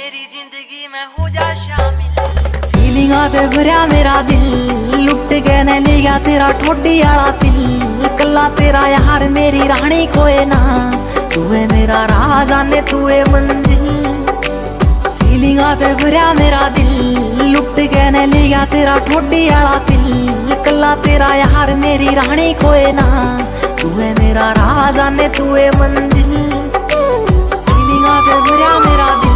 मेरी जिंदगी में हो जा शामिल। फीलिंगा ते भरया मेरा दिल, लुट के ने लिया तेरा ठोडी आला दिल। कल्ला तेरा यार मेरी रानी कोई ना, तू है मेरा राजा ने तू है मंजिल। फीलिंगा ते भरया मेरा दिल, लुट के ने लिया तेरा ठोडी आला दिल। कल्ला तेरा यार मेरी रानी कोई ना, तू है मेरा राजा ने तू है मंजिल। फीलिंगा ते भरया मेरा दिल।